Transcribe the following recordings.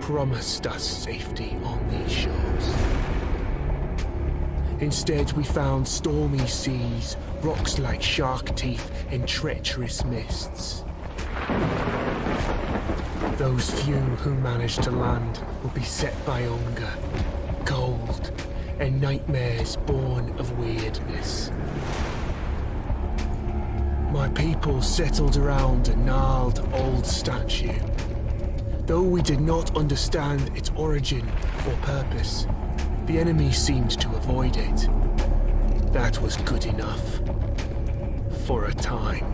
promised us safety on these shores. Instead, we found stormy seas, rocks like shark teeth, and treacherous mists. Those few who managed to land will be set by hunger, cold, and nightmares born of weirdness. My people settled around a gnarled old statue. Though we did not understand its origin or purpose, the enemy seemed to avoid it. That was good enough. For a time.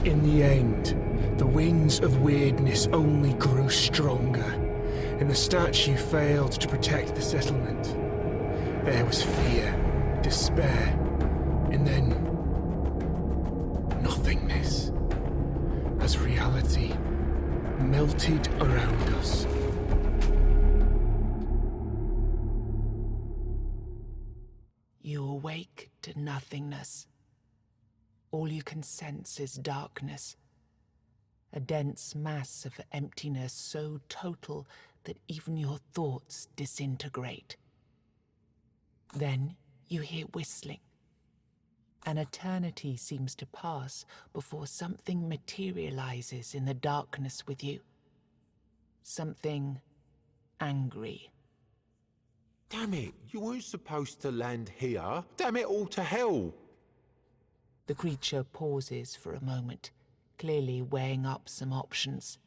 In the end, the winds of weirdness only grew stronger, and the statue failed to protect the settlement. There was fear, despair, and then nothingness, as reality melted around us. You awake to nothingness. All you can sense is darkness. A dense mass of emptiness so total that even your thoughts disintegrate. Then you hear whistling. An eternity seems to pass before something materializes in the darkness with you. Something angry. Damn it, you weren't supposed to land here. Damn it all to hell. The creature pauses for a moment, clearly weighing up some options.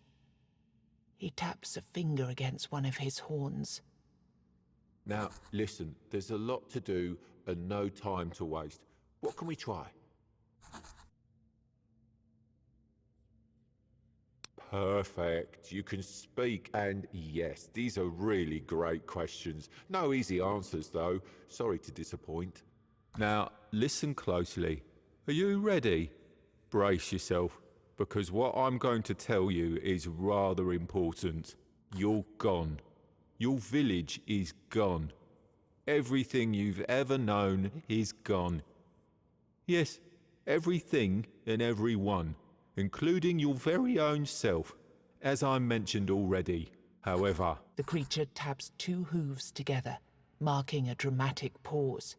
He taps a finger against one of his horns. Now, listen, there's a lot to do and no time to waste. What can we try? Perfect. You can speak, and yes, these are really great questions. No easy answers, though. Sorry to disappoint. Now, listen closely. Are you ready? Brace yourself, because what I'm going to tell you is rather important. You're gone. Your village is gone. Everything you've ever known is gone. Yes, everything and everyone, including your very own self, as I mentioned already. However, the creature taps two hooves together, marking a dramatic pause.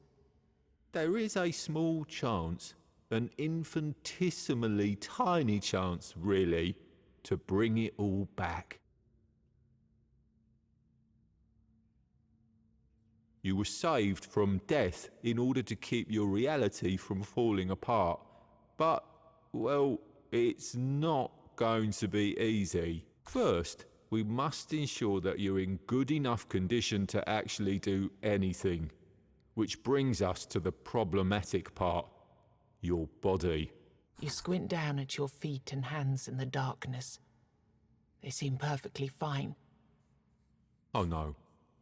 There is a small chance, an infinitesimally tiny chance, really, to bring it all back. You were saved from death in order to keep your reality from falling apart. But, well, it's not going to be easy. First, we must ensure that you're in good enough condition to actually do anything. Which brings us to the problematic part. Your body. You squint down at your feet and hands in the darkness. They seem perfectly fine. Oh no.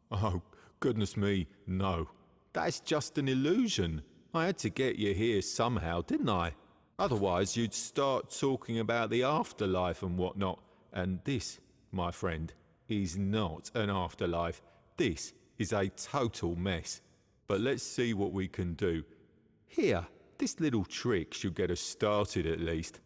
Oh, goodness me, no. That's just an illusion. I had to get you here somehow, didn't I? Otherwise you'd start talking about the afterlife and whatnot. And this, my friend, is not an afterlife. This is a total mess. But let's see what we can do. Here, this little trick should get us started at least.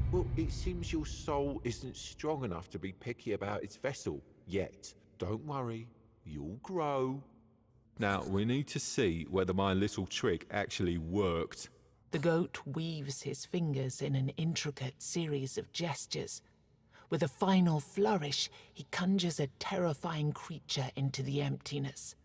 Well, it seems your soul isn't strong enough to be picky about its vessel yet. Don't worry, you'll grow. Now, we need to see whether my little trick actually worked. The goat weaves his fingers in an intricate series of gestures. With a final flourish, he conjures a terrifying creature into the emptiness.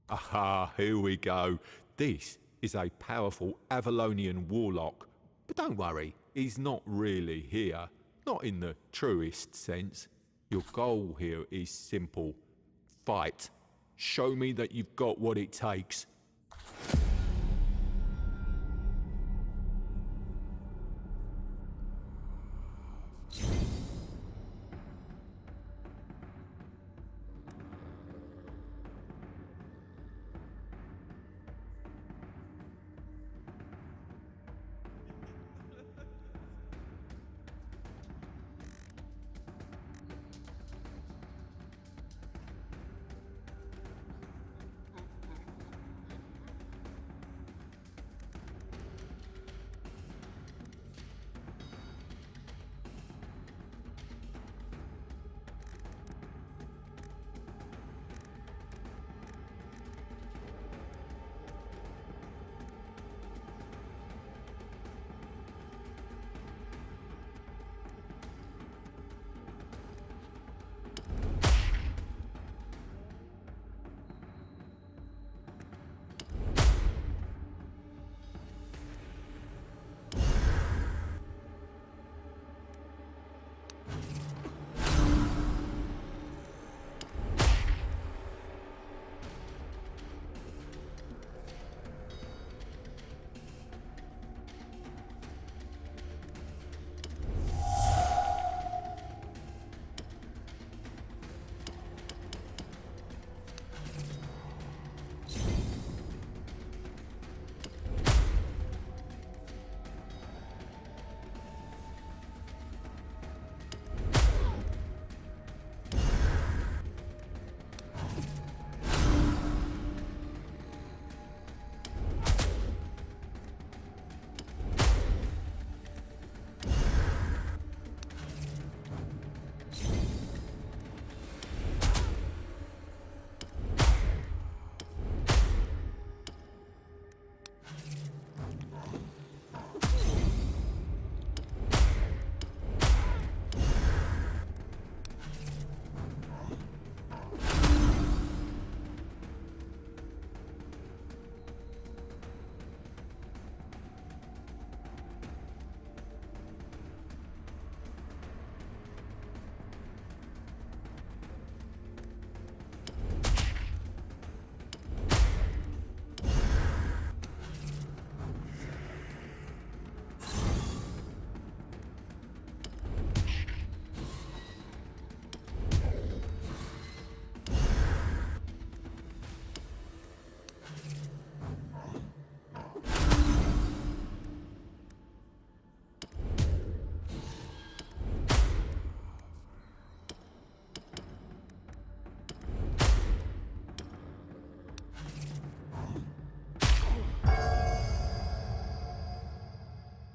Aha, here we go. This is a powerful Avalonian warlock. But don't worry, he's not really here. Not in the truest sense. Your goal here is simple. Fight. Show me that you've got what it takes.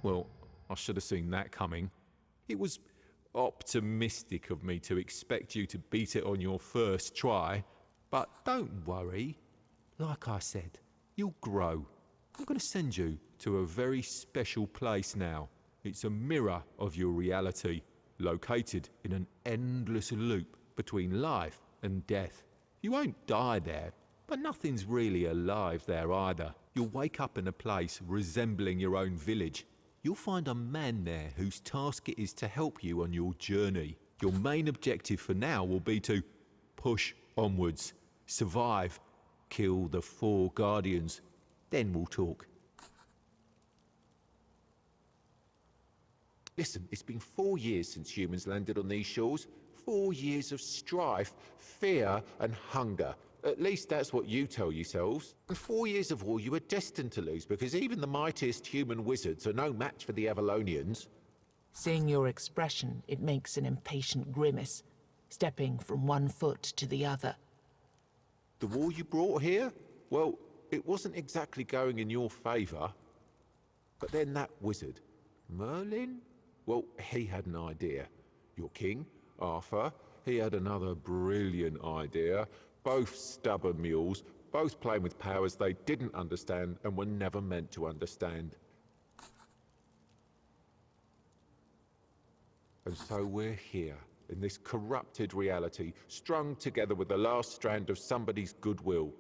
Well, I should have seen that coming. It was optimistic of me to expect you to beat it on your first try. But don't worry. Like I said, you'll grow. I'm going to send you to a very special place now. It's a mirror of your reality, located in an endless loop between life and death. You won't die there, but nothing's really alive there either. You'll wake up in a place resembling your own village. You'll find a man there whose task it is to help you on your journey. Your main objective for now will be to push onwards, survive, kill the 4 Guardians. Then we'll talk. Listen, it's been 4 years since humans landed on these shores. 4 years of strife, fear and hunger. At least that's what you tell yourselves. And 4 years of war you were destined to lose, because even the mightiest human wizards are no match for the Avalonians. Seeing your expression, it makes an impatient grimace, stepping from one foot to the other. The war you brought here? Well, it wasn't exactly going in your favor. But then that wizard, Merlin? Well, he had an idea. Your king, Arthur, he had another brilliant idea. Both stubborn mules, both playing with powers they didn't understand and were never meant to understand. And so we're here, in this corrupted reality, strung together with the last strand of somebody's goodwill.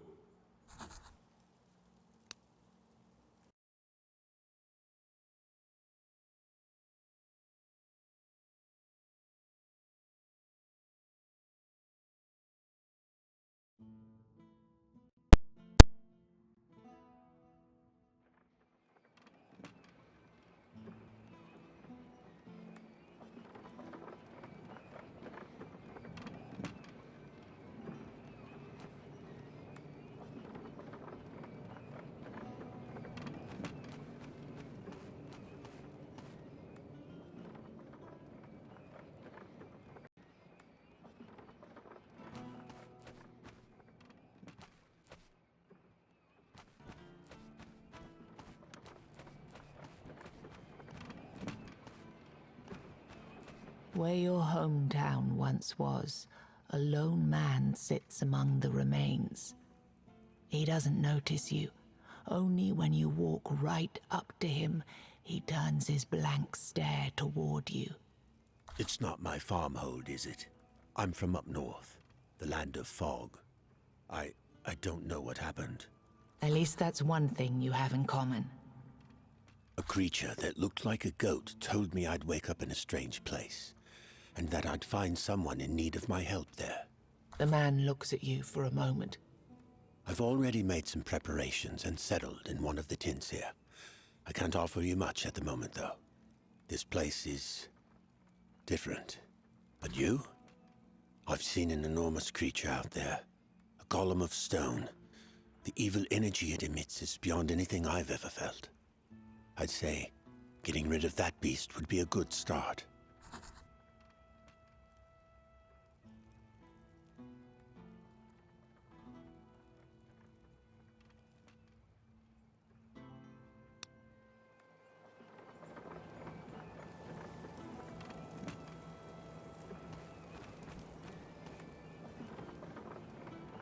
Where your hometown once was, a lone man sits among the remains. He doesn't notice you. Only when you walk right up to him, he turns his blank stare toward you. It's not my farmhold, is it? I'm from up north, the land of fog. I don't know what happened. At least that's one thing you have in common. A creature that looked like a goat told me I'd wake up in a strange place, and that I'd find someone in need of my help there. The man looks at you for a moment. I've already made some preparations and settled in one of the tents here. I can't offer you much at the moment, though. This place is different. But you? I've seen an enormous creature out there. A column of stone. The evil energy it emits is beyond anything I've ever felt. I'd say getting rid of that beast would be a good start.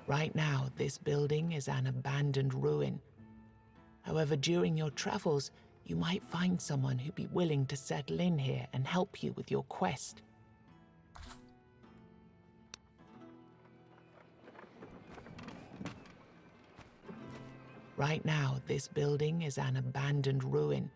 Right now, this building is an abandoned ruin. However, during your travels, you might find someone who'd be willing to settle in here and help you with your quest. Right now, this building is an abandoned ruin.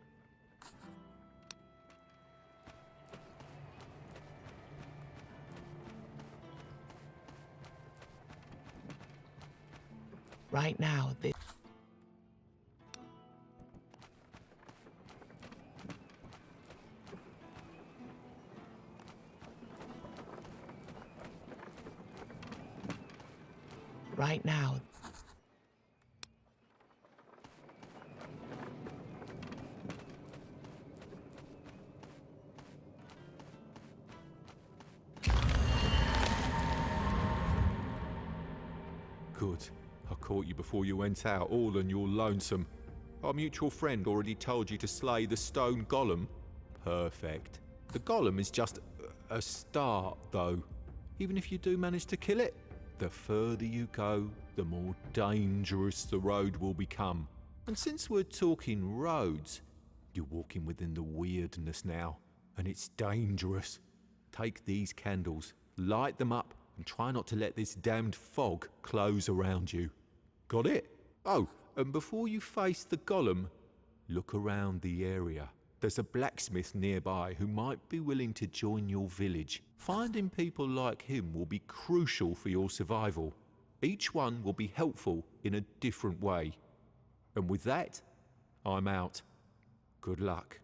Right now, this... Right now... Good. I caught you before you went out, all on your lonesome. Our mutual friend already told you to slay the stone golem. Perfect. The golem is just a start, though. Even if you do manage to kill it, the further you go, the more dangerous the road will become. And since we're talking roads, you're walking within the weirdness now, and it's dangerous. Take these candles, light them up, and try not to let this damned fog close around you. Got it? Oh, and before you face the golem, look around the area. There's a blacksmith nearby who might be willing to join your village. Finding people like him will be crucial for your survival. Each one will be helpful in a different way. And with that, I'm out. Good luck.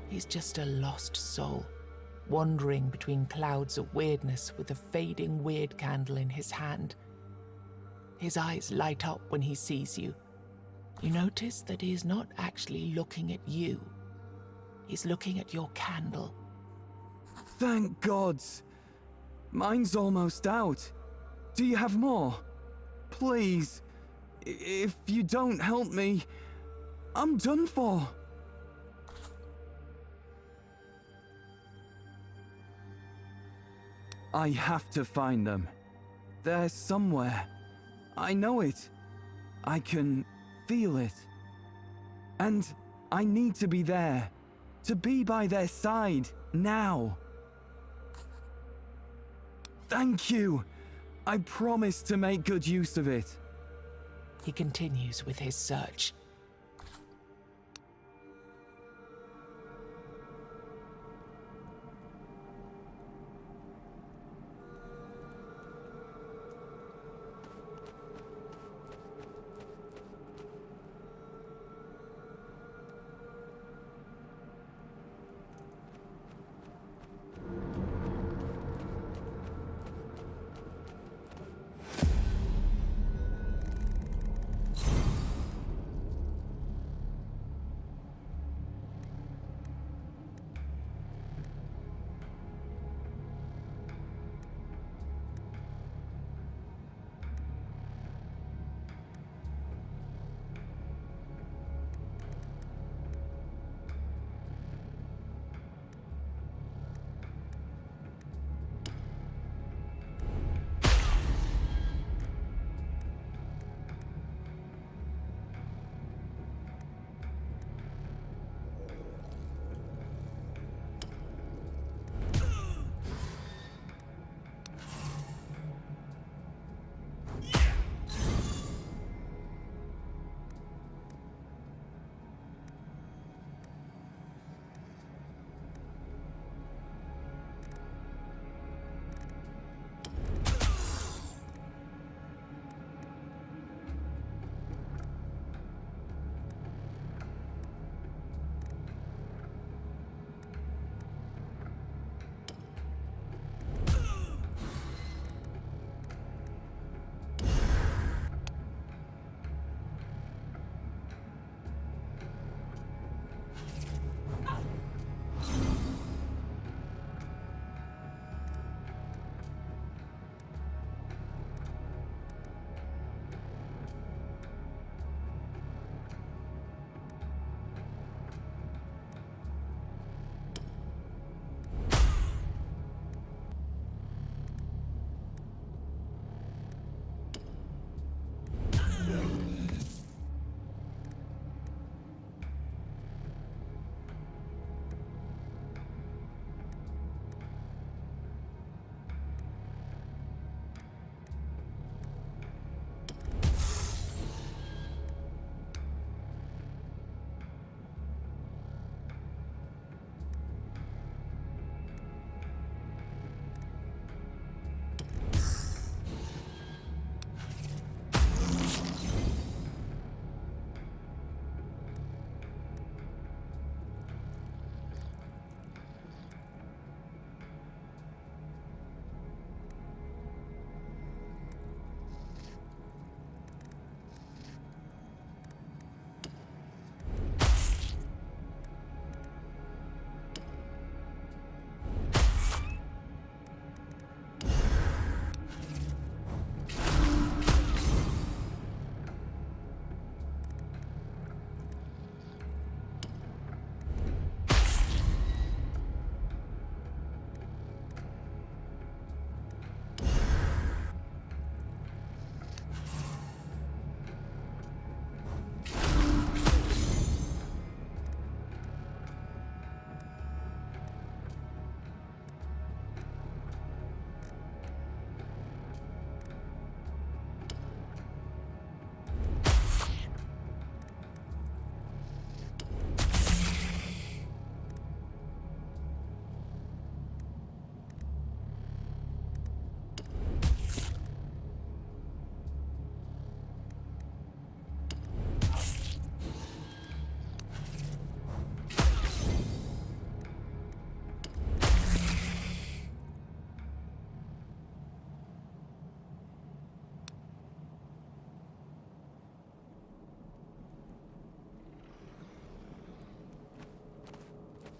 He's just a lost soul, wandering between clouds of weirdness with a fading weird candle in his hand. His eyes light up when he sees you. You notice that he is not actually looking at you. He's looking at your candle. Thank gods! Mine's almost out. Do you have more? Please, if you don't help me, I'm done for. I have to find them. They're somewhere. I know it. I can feel it. And I need to be there. To be by their side, now. Thank you. I promise to make good use of it. He continues with his search.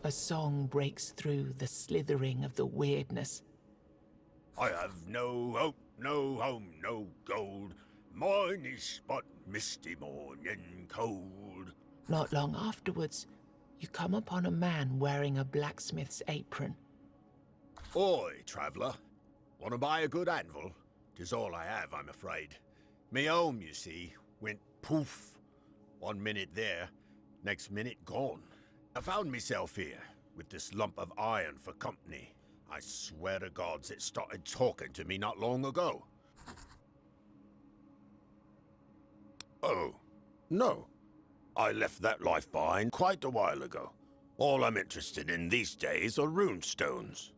A song breaks through the slithering of the weirdness. I have no hope, no home, no gold. Mine is but misty morn and cold. Not long afterwards, you come upon a man wearing a blacksmith's apron. Oi, traveller. Want to buy a good anvil? 'Tis all I have, I'm afraid. Me home, you see, went poof. 1 minute there, next minute gone. I found myself here, with this lump of iron for company. I swear to gods it started talking to me not long ago. Oh, no. I left that life behind quite a while ago. All I'm interested in these days are rune stones.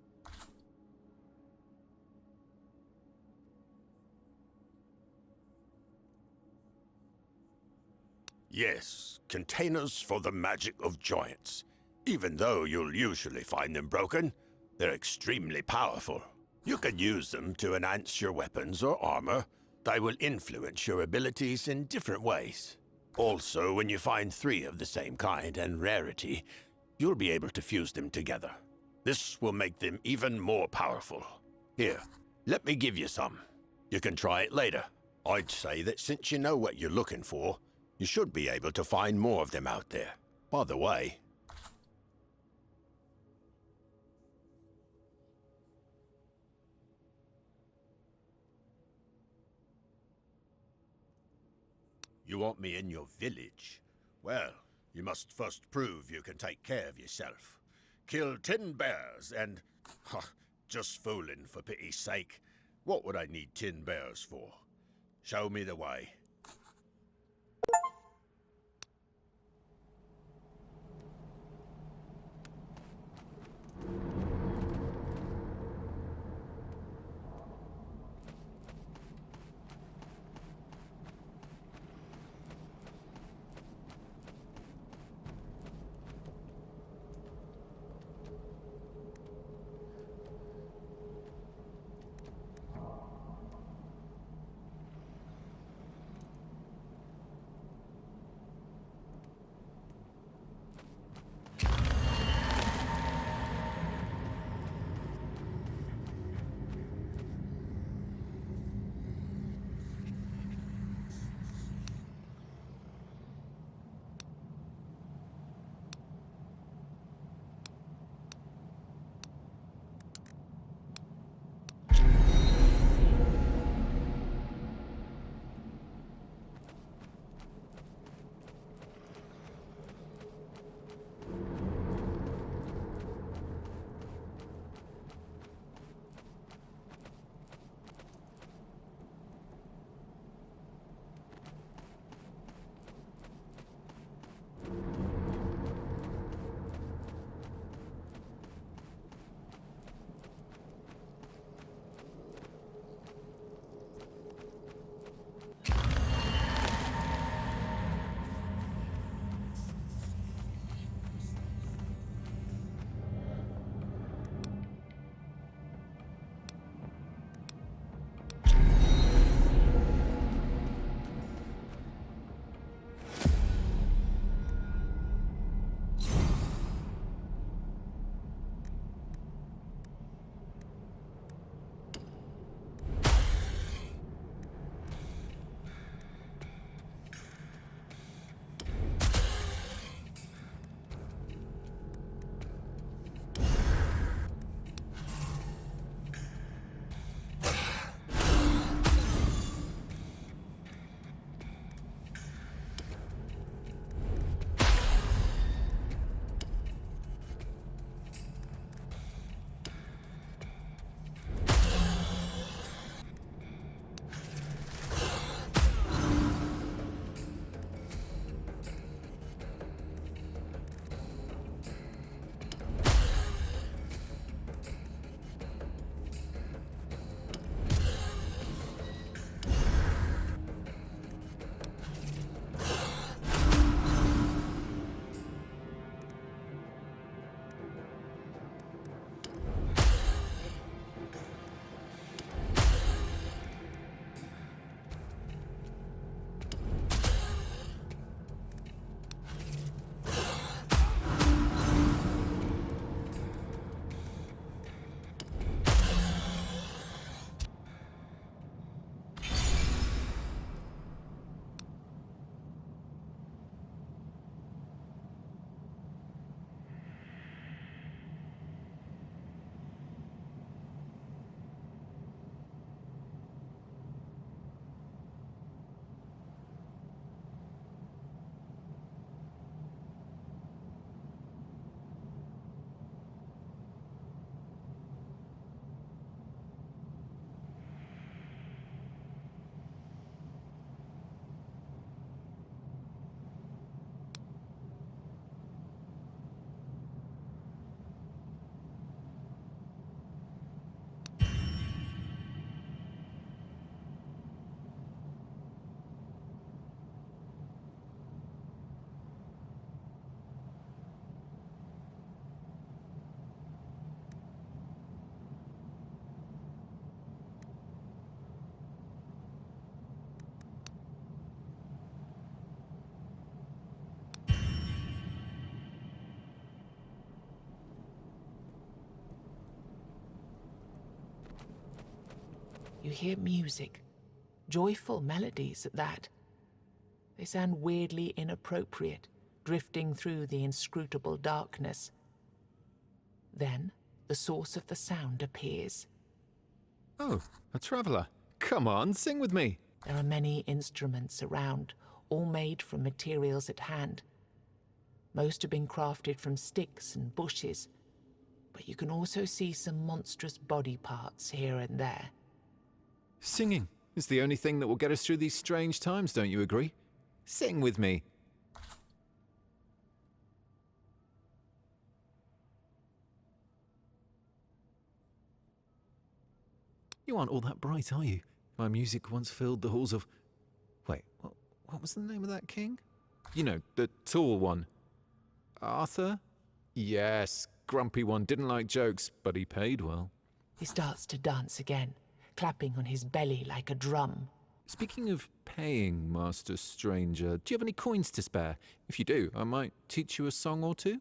Yes, containers for the magic of giants. Even though you'll usually find them broken, they're extremely powerful. You can use them to enhance your weapons or armor. They will influence your abilities in different ways. Also, when you find 3 of the same kind and rarity, you'll be able to fuse them together. This will make them even more powerful. Here, let me give you some. You can try it later. I'd say that since you know what you're looking for, you should be able to find more of them out there. By the way, you want me in your village? Well, you must first prove you can take care of yourself. Kill 10 bears and... just fooling, for pity's sake. What would I need 10 bears for? Show me the way. You hear music, joyful melodies at that. They sound weirdly inappropriate, drifting through the inscrutable darkness. Then, the source of the sound appears. Oh, a traveller. Come on, sing with me. There are many instruments around, all made from materials at hand. Most have been crafted from sticks and bushes, but you can also see some monstrous body parts here and there. Singing is the only thing that will get us through these strange times, don't you agree? Sing with me. You aren't all that bright, are you? My music once filled the halls of... Wait, what was the name of that king? You know, the tall one. Arthur? Yes, grumpy one, didn't like jokes, but he paid well. He starts to dance again, clapping on his belly like a drum. Speaking of paying, Master Stranger, do you have any coins to spare? If you do, I might teach you a song or two.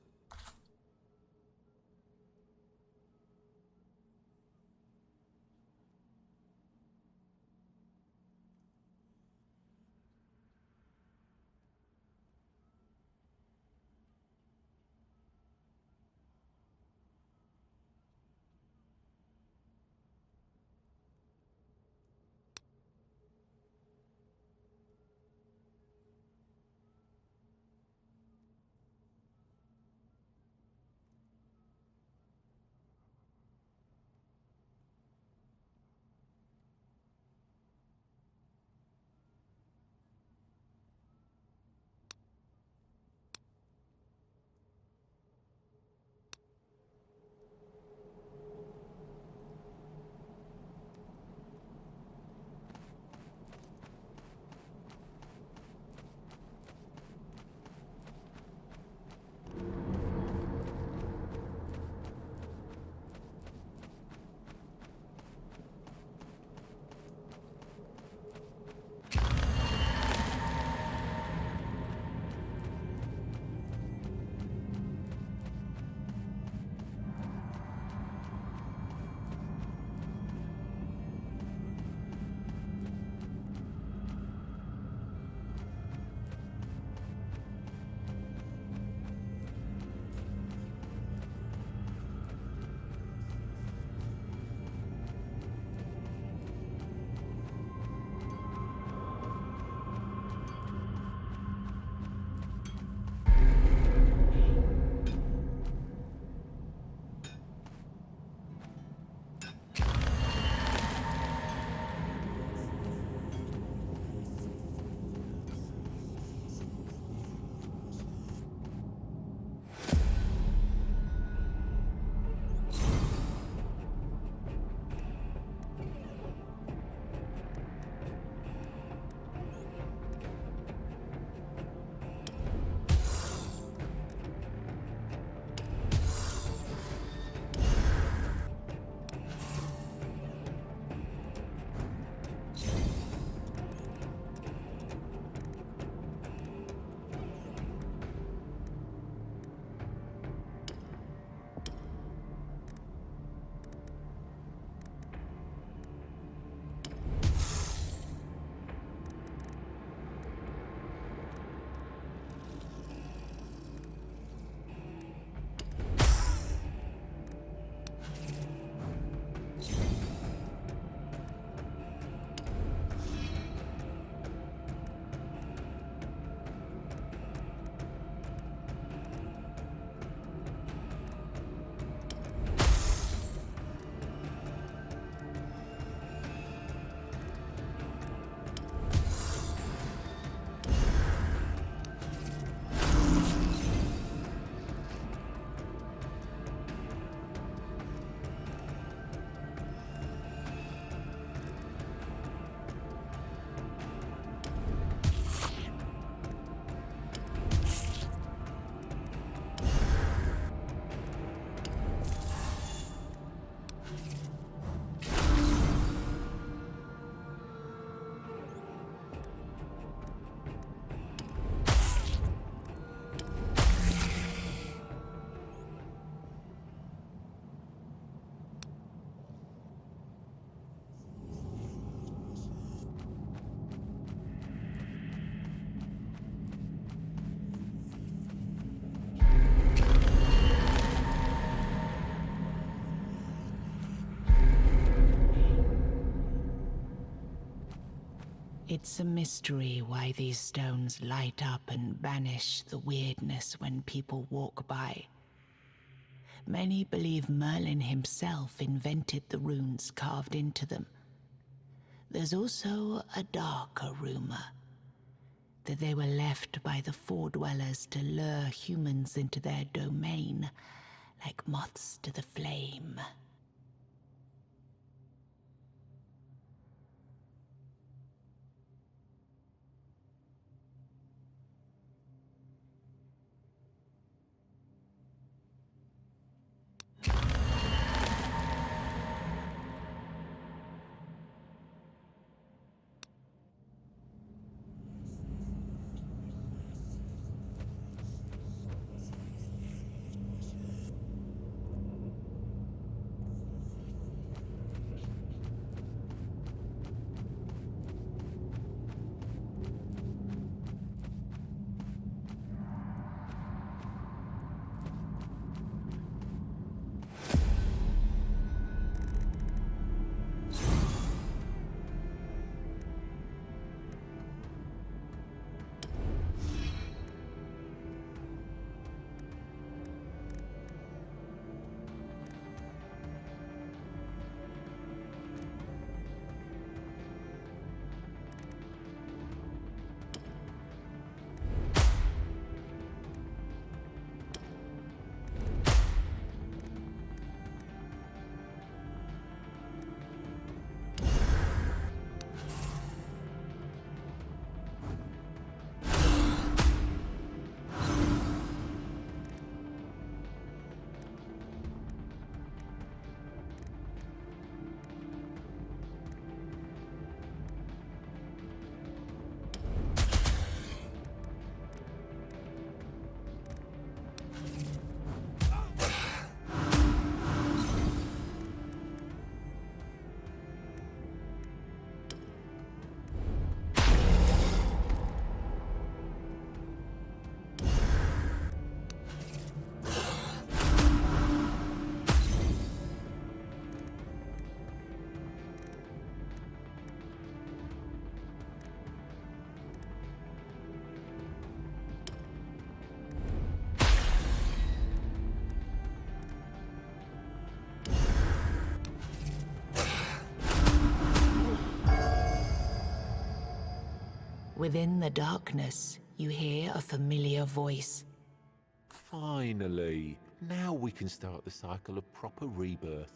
It's a mystery why these stones light up and banish the weirdness when people walk by. Many believe Merlin himself invented the runes carved into them. There's also a darker rumor that they were left by the Four-Dwellers to lure humans into their domain, like moths to the flame. Within the darkness, you hear a familiar voice. Finally, now we can start the cycle of proper rebirth.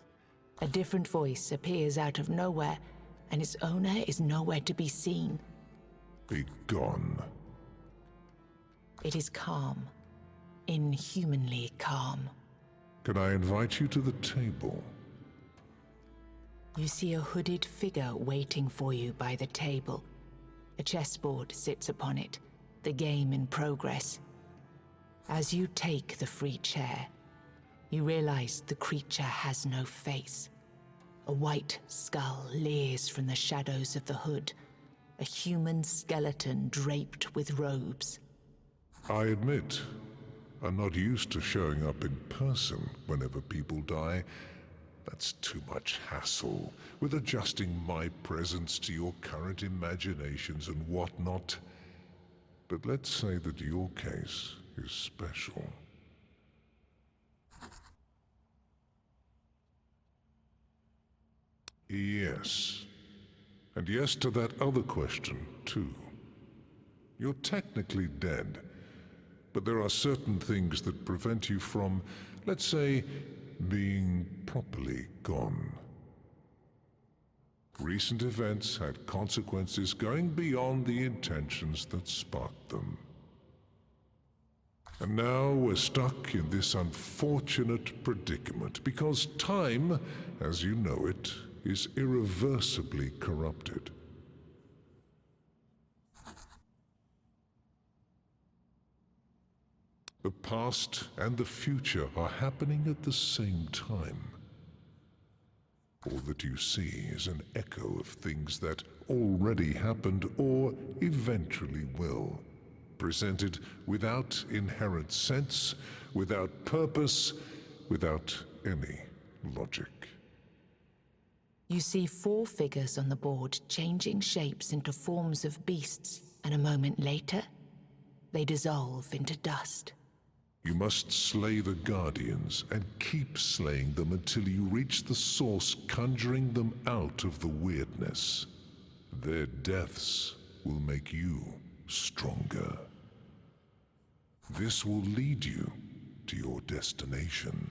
A different voice appears out of nowhere, and its owner is nowhere to be seen. Be gone. It is calm. Inhumanly calm. Can I invite you to the table? You see a hooded figure waiting for you by the table. A chessboard sits upon it, the game in progress. As you take the free chair, you realize the creature has no face. A white skull leers from the shadows of the hood, a human skeleton draped with robes. I admit, I'm not used to showing up in person whenever people die. That's too much hassle, with adjusting my presence to your current imaginations and whatnot. But let's say that your case is special. Yes. And yes to that other question, too. You're technically dead, but there are certain things that prevent you from, let's say, being properly gone. Recent events had consequences going beyond the intentions that sparked them. And now we're stuck in this unfortunate predicament because time, as you know it, is irreversibly corrupted. The past and the future are happening at the same time. All that you see is an echo of things that already happened or eventually will, presented without inherent sense, without purpose, without any logic. You see 4 figures on the board changing shapes into forms of beasts, and a moment later, they dissolve into dust. You must slay the Guardians and keep slaying them until you reach the source, conjuring them out of the weirdness. Their deaths will make you stronger. This will lead you to your destination.